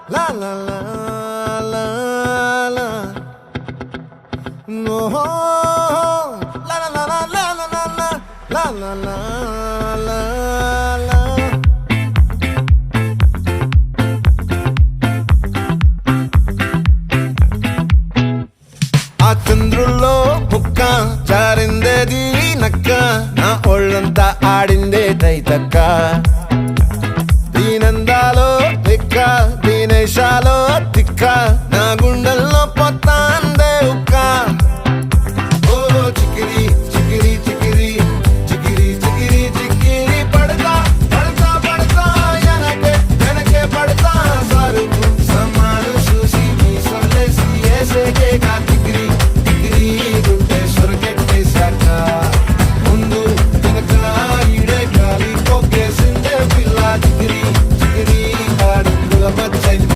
La la la la la. No. La la la la la la la la. La la la la la. ఆ చంద్రుల్లో ముక్క జారిందేది నక్క నా ఒళ్ళంతా ఆడిందే తైతక్క దీనందాలో లెక్క దీనేశాల